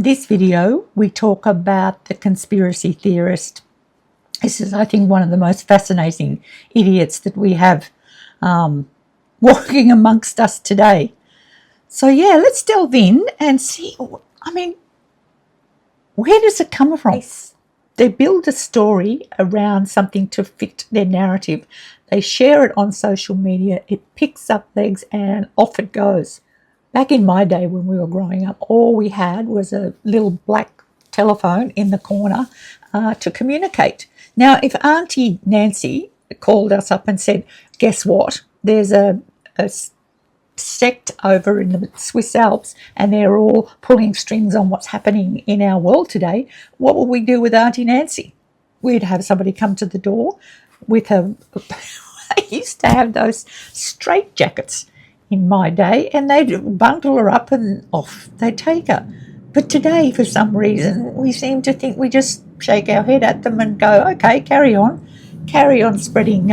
In this video, we talk about the conspiracy theorist. This is, I think, one of the most fascinating idiots that we have walking amongst us today. So, yeah, let's delve in and see, where does it come from? They build a story around something to fit their narrative. They share it on social media. It picks up legs and off it goes. Back in my day when we were growing up, all we had was a little black telephone in the corner to communicate. Now, if Auntie Nancy called us up and said, guess what, there's a sect over in the Swiss Alps and they're all pulling strings on what's happening in our world today, what would we do with Auntie Nancy? We'd have somebody come to the door with a... I used to have those straitjackets in my day, and they'd bundle her up and off they'd take her. But today, for some reason, we seem to think we just shake our head at them and go, okay, carry on spreading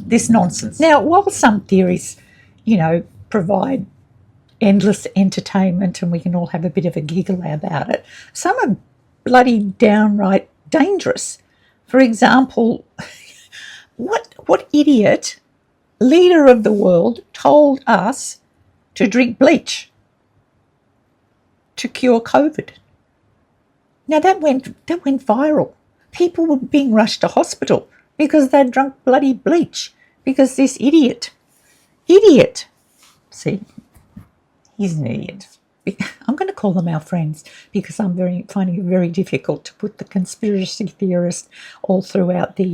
this nonsense. Now, while some theories, provide endless entertainment and we can all have a bit of a giggle about it, some are bloody downright dangerous. For example, what idiot leader of the world told us to drink bleach to cure COVID? Now that went viral. People were being rushed to hospital because they'd drunk bloody bleach because this idiot, see, he's an idiot. I'm going to call them our friends because I'm finding it very difficult to put the conspiracy theorists all throughout the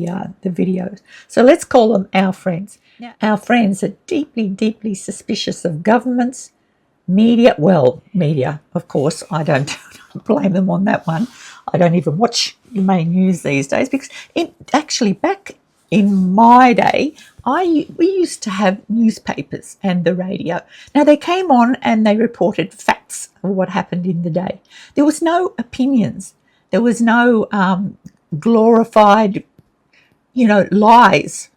videos. So let's call them our friends. Now, our friends are deeply, deeply suspicious of governments, media. Well, media, of course. I don't blame them on that one. I don't even watch the main news these days because back in my day, we used to have newspapers and the radio. Now, they came on and they reported facts of what happened in the day. There was no opinions. There was no glorified, lies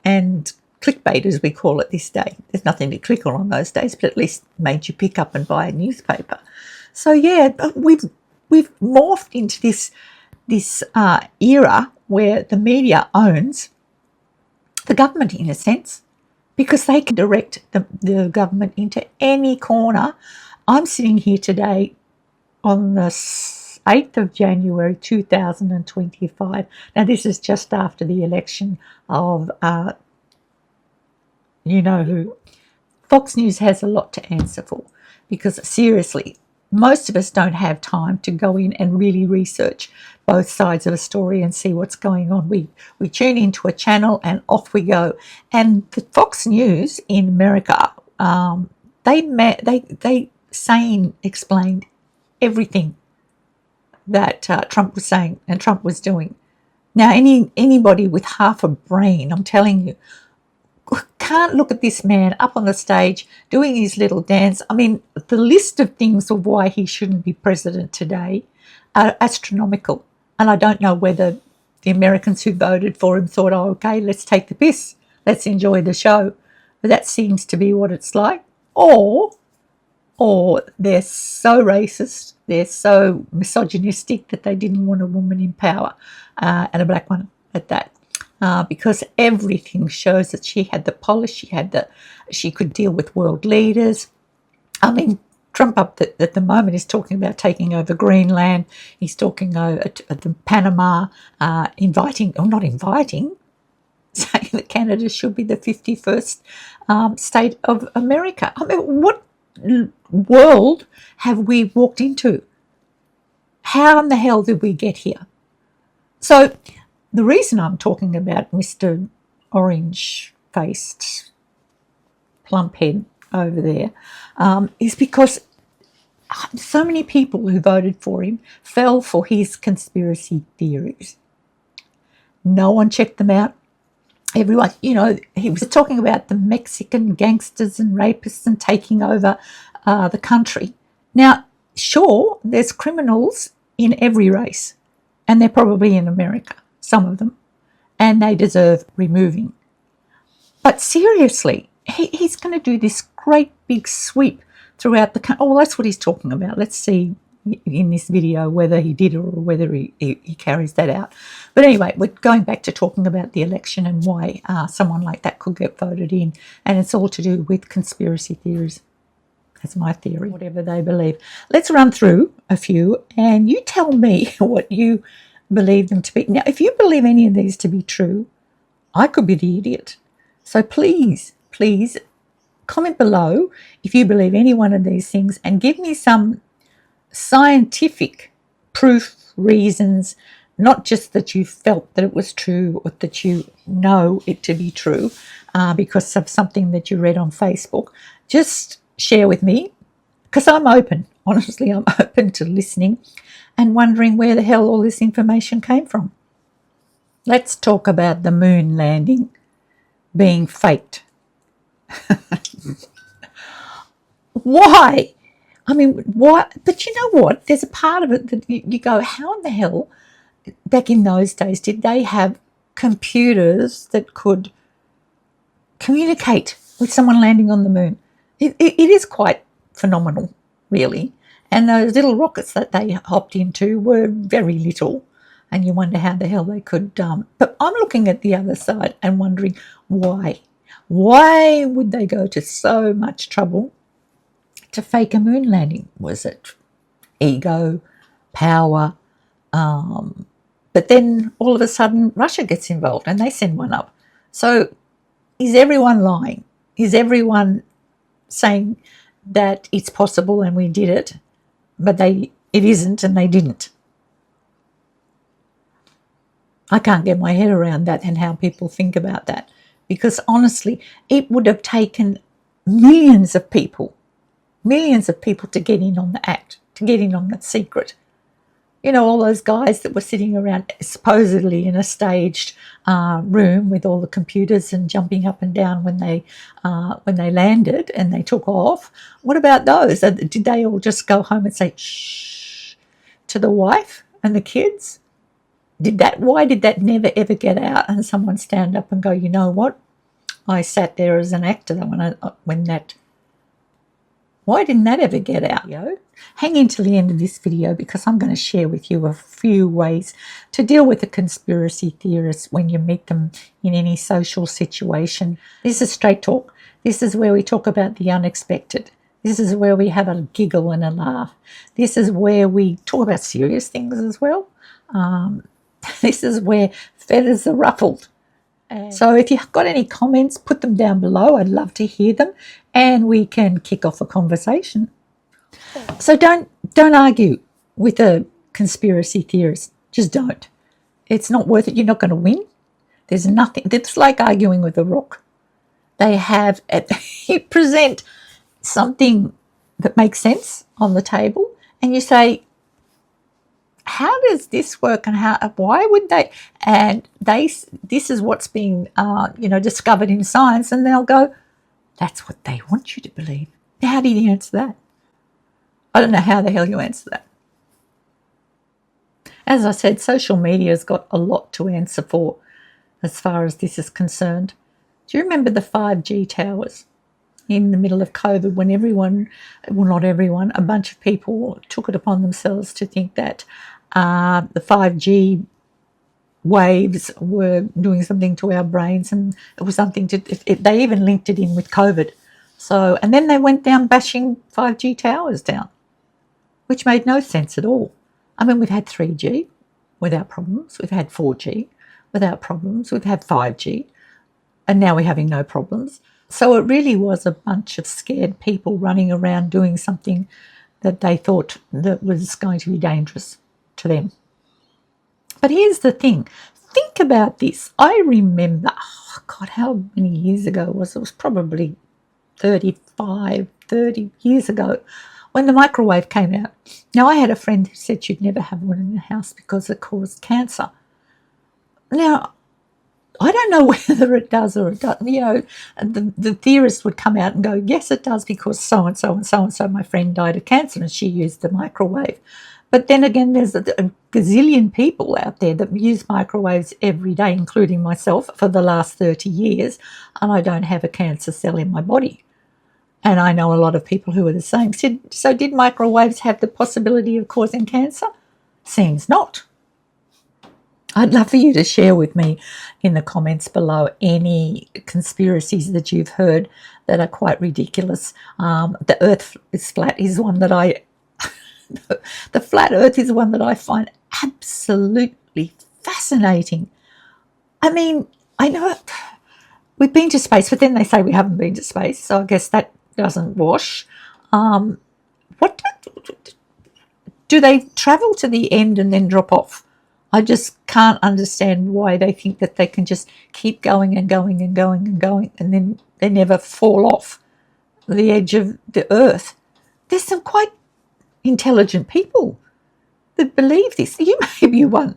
and clickbait, as we call it this day. There's nothing to click on those days, but at least made you pick up and buy a newspaper. So, yeah, we've morphed into this era where the media owns the government, in a sense, because they can direct the government into any corner. I'm sitting here today on the 8th of January 2025. Now, this is just after the election of who. Fox News has a lot to answer for because, seriously, most of us don't have time to go in and really research both sides of a story and see what's going on. We tune into a channel and off we go. And the Fox News in America, they explained everything that Trump was saying and Trump was doing. Now, anybody with half a brain, I'm telling you, can't look at this man up on the stage doing his little dance. I mean, the list of things of why he shouldn't be president today are astronomical. And I don't know whether the Americans who voted for him thought, oh, okay, let's take the piss. Let's enjoy the show. But that seems to be what it's like. Or they're so racist, they're so misogynistic that they didn't want a woman in power, and a black one at that. Because everything shows that she had the polish, she could deal with world leaders. I mean, Trump at the moment is talking about taking over Greenland. He's talking over Panama, not inviting, saying that Canada should be the 51st state of America. I mean, what world have we walked into? How in the hell did we get here? So the reason I'm talking about Mr. Orange-faced plump head over there is because so many people who voted for him fell for his conspiracy theories. No one checked them out. Everyone, he was talking about the Mexican gangsters and rapists and taking over the country. Now, sure, there's criminals in every race, and they're probably in America, some of them, and they deserve removing. But seriously, he's going to do this great big sweep throughout the country. Oh, well, that's what he's talking about. Let's see in this video whether he did or whether he carries that out. But anyway, we're going back to talking about the election and why someone like that could get voted in, and it's all to do with conspiracy theories. That's my theory, whatever they believe. Let's run through a few and you tell me what you believe them to be. Now, if you believe any of these to be true, I could be the idiot. So please comment below if you believe any one of these things and give me some scientific proof, reasons, not just that you felt that it was true or that you know it to be true because of something that you read on Facebook. Just share with me, because I'm open. Honestly, I'm open to listening and wondering where the hell all this information came from. Let's talk about the moon landing being faked. Why? I mean, why? But you know what? There's a part of it that you go, how in the hell, back in those days, did they have computers that could communicate with someone landing on the moon? It is quite phenomenal, really. And those little rockets that they hopped into were very little. And you wonder how the hell they could. But I'm looking at the other side and wondering why. Why would they go to so much trouble to fake a moon landing? Was it ego, power? But then all of a sudden Russia gets involved and they send one up. So is everyone lying? Is everyone saying that it's possible and we did it, but it isn't and they didn't? I can't get my head around that and how people think about that, because honestly, it would have taken millions of people to get in on the act, to get in on that secret. You know, all those guys that were sitting around supposedly in a staged room with all the computers and jumping up and down when they landed and they took off. What about those? Did they all just go home and say shh to the wife and the kids? Why did that never ever get out and someone stand up and go, you know what? I sat there as an actor why didn't that ever get out, yo? Hang in till the end of this video because I'm going to share with you a few ways to deal with a conspiracy theorist when you meet them in any social situation. This is straight talk. This is where we talk about the unexpected. This is where we have a giggle and a laugh. This is where we talk about serious things as well. This is where feathers are ruffled. So if you've got any comments, put them down below. I'd love to hear them and we can kick off a conversation. So don't argue with a conspiracy theorist. Just don't. It's not worth it. You're not going to win. There's nothing. It's like arguing with a rock. You present something that makes sense on the table and you say, how does this work and why would they? And this is what's being, discovered in science, and they'll go, that's what they want you to believe. How do you answer that? I don't know how the hell you answer that. As I said, social media has got a lot to answer for as far as this is concerned. Do you remember the 5G towers in the middle of COVID when not everyone, a bunch of people took it upon themselves to think that the 5G waves were doing something to our brains, and it was something they even linked it in with COVID. So, and then they went down bashing 5G towers down, which made no sense at all. I mean, we've had 3G without problems. We've had 4G without problems. We've had 5G, and now we're having no problems. So it really was a bunch of scared people running around doing something that they thought that was going to be dangerous to them. But here's the thing. Think about this. I remember, how many years ago was it? It was probably 30 years ago when the microwave came out. Now, I had a friend who said she'd never have one in the house because it caused cancer. Now, I don't know whether it does or it doesn't. You know, the theorists would come out and go, yes, it does because so-and-so and so-and-so, my friend died of cancer and she used the microwave. But then again, there's a gazillion people out there that use microwaves every day, including myself, for the last 30 years, and I don't have a cancer cell in my body. And I know a lot of people who are the same. So did microwaves have the possibility of causing cancer? Seems not. I'd love for you to share with me in the comments below any conspiracies that you've heard that are quite ridiculous. The earth is flat is one that the flat earth is one that I find absolutely fascinating. I mean, I know we've been to space, but then they say we haven't been to space, so I guess that doesn't wash. What do they travel to the end and then drop off? I just can't understand why they think that they can just keep going and going and going and going, and then they never fall off the edge of the earth. There's some quite intelligent people that believe this. You may be one.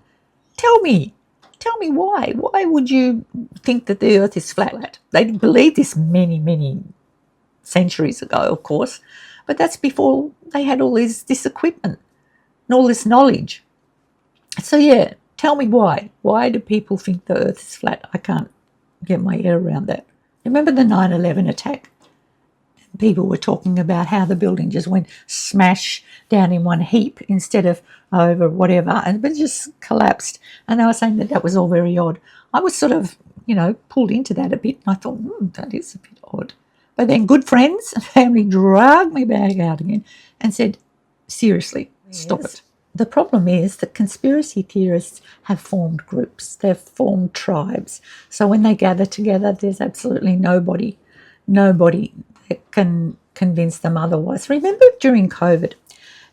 Tell me why. Why would you think that the earth is flat? They believed this many, many centuries ago, of course, but that's before they had all this equipment and all this knowledge. So yeah, tell me why. Why do people think the earth is flat? I can't get my head around that. Remember the 9/11 attack? People were talking about how the building just went smash down in one heap instead of over whatever, and it just collapsed. And they were saying that was all very odd. I was sort of, pulled into that a bit, and I thought, that is a bit odd. But then good friends and family dragged me back out again and said, seriously, stop it. The problem is that conspiracy theorists have formed groups. They've formed tribes. So when they gather together, there's absolutely nobody that can convince them otherwise. Remember during COVID?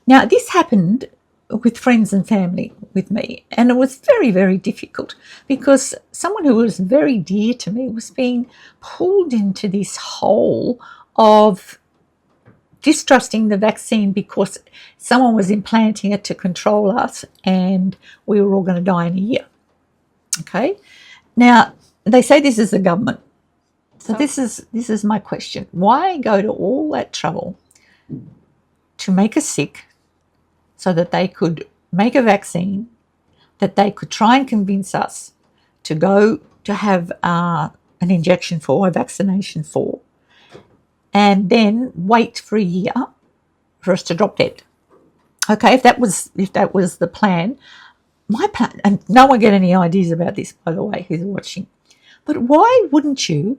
Now, this happened with friends and family with me, and it was very, very difficult because someone who was very dear to me was being pulled into this hole of distrusting the vaccine because someone was implanting it to control us and we were all going to die in a year. Okay? Now, they say this is the government. So this is my question. Why go to all that trouble to make us sick so that they could make a vaccine that they could try and convince us to go to have an injection for, a vaccination for, and then wait for a year for us to drop dead? Okay, if that was the plan, my plan, and no one get any ideas about this, by the way, who's watching. But why wouldn't you,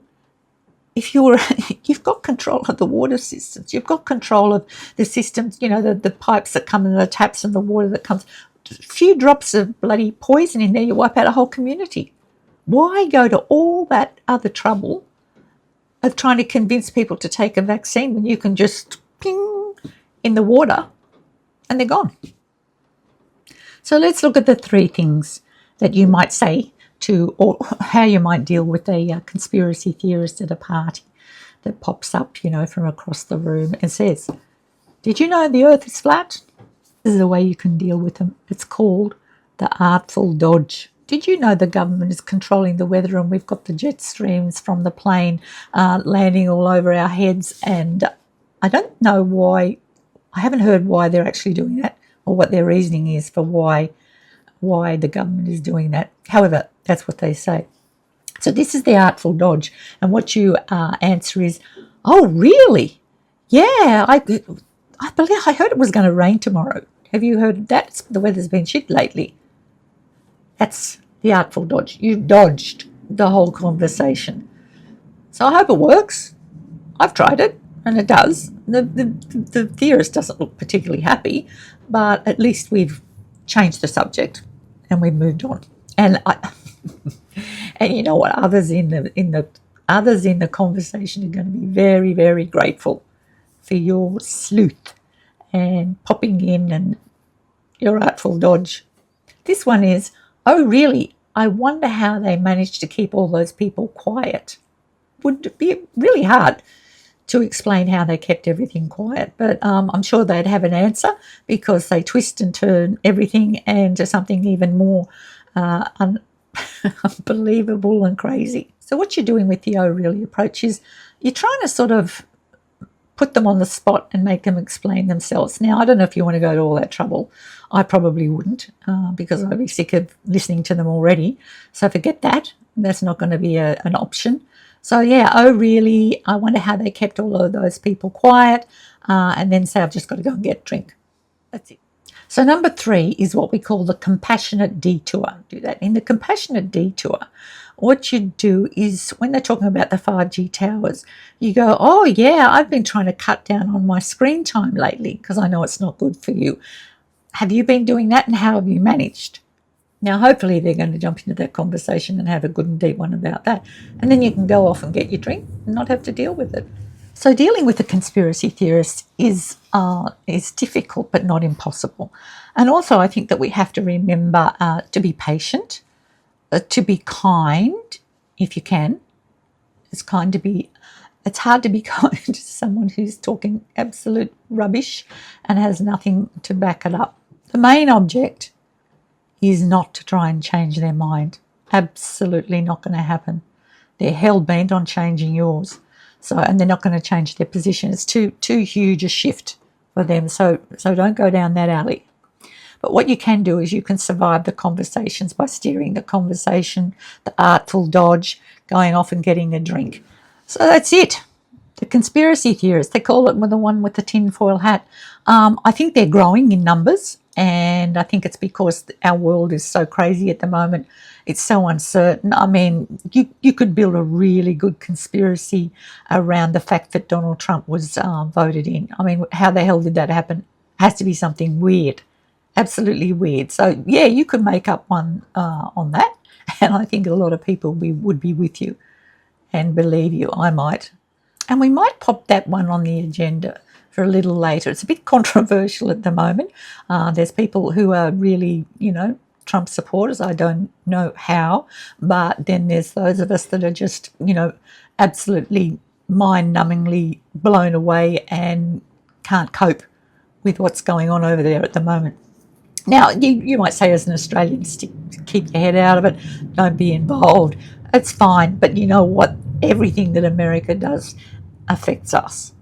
if you've got control of the water systems, you've got control of the systems, the pipes that come and the taps and the water that comes, a few drops of bloody poison in there, you wipe out a whole community. Why go to all that other trouble of trying to convince people to take a vaccine when you can just ping in the water and they're gone? So let's look at the three things that you might say to, or how you might deal with a conspiracy theorist at a party that pops up, from across the room and says, did you know the earth is flat? This is the way you can deal with them. It's called the artful dodge. Did you know the government is controlling the weather and we've got the jet streams from the plane landing all over our heads? And I don't know why, I haven't heard why they're actually doing that or what their reasoning is for why the government is doing that. However, that's what they say. So this is the artful dodge. And what you answer is, oh, really? Yeah, I believe I heard it was going to rain tomorrow. Have you heard that? The weather's been shit lately. That's the artful dodge. You've dodged the whole conversation. So I hope it works. I've tried it, and it does. The theorist doesn't look particularly happy, but at least we've changed the subject and we've moved on. And and you know what? Others in the conversation are going to be very, very grateful for your sleuth and popping in and your artful dodge. This one is, oh, really? I wonder how they managed to keep all those people quiet. Would be really hard to explain how they kept everything quiet, but I'm sure they'd have an answer because they twist and turn everything into something even more unbelievable and crazy. So what you're doing with the oh really approach is you're trying to sort of put them on the spot and make them explain themselves. Now, I don't know if you want to go to all that trouble. I probably wouldn't because I'd be sick of listening to them already. So forget that. That's not going to be an option. So yeah, oh really, I wonder how they kept all of those people quiet, and then say, I've just got to go and get a drink. That's it. So number 3 is what we call the compassionate detour. Do that. In the compassionate detour, what you do is when they're talking about the 5G towers, you go, oh yeah, I've been trying to cut down on my screen time lately because I know it's not good for you. Have you been doing that, and how have you managed? Now, hopefully they're going to jump into that conversation and have a good and deep one about that. And then you can go off and get your drink and not have to deal with it. So dealing with a conspiracy theorist is difficult but not impossible. And also I think that we have to remember to be patient, to be kind if you can. It's hard to be kind to someone who's talking absolute rubbish and has nothing to back it up. The main object is not to try and change their mind. Absolutely not going to happen. They're hell-bent on changing yours. So, and they're not going to change their position. It's too huge a shift for them. So don't go down that alley. But what you can do is you can survive the conversations by steering the conversation, the artful dodge, going off and getting a drink. So that's it. The conspiracy theorists, they call it the one with the tinfoil hat. I think they're growing in numbers, and I think it's because our world is so crazy at the moment. It's so uncertain. I mean, you could build a really good conspiracy around the fact that Donald Trump was voted in. I mean, how the hell did that happen? Has to be something weird, absolutely weird. So, yeah, you could make up one on that, and I think a lot of people would be with you and believe you. I might. And we might pop that one on the agenda for a little later. It's a bit controversial at the moment. There's people who are really, Trump supporters. I don't know how. But then there's those of us that are just, absolutely mind-numbingly blown away and can't cope with what's going on over there at the moment. Now, you might say as an Australian, keep your head out of it. Don't be involved. It's fine. But you know what? Everything that America does affects us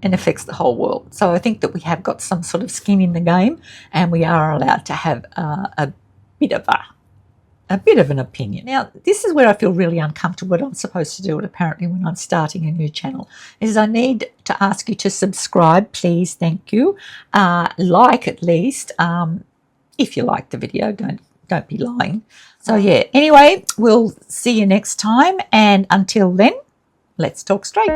and affects the whole world. So I think that we have got some sort of skin in the game, and we are allowed to have a bit of an opinion. Now, this is where I feel really uncomfortable. What I'm supposed to do it apparently when I'm starting a new channel is I need to ask you to subscribe, please. Thank you. Like at least. If you like the video, don't be lying. So yeah, anyway, we'll see you next time, and until then, let's talk straight.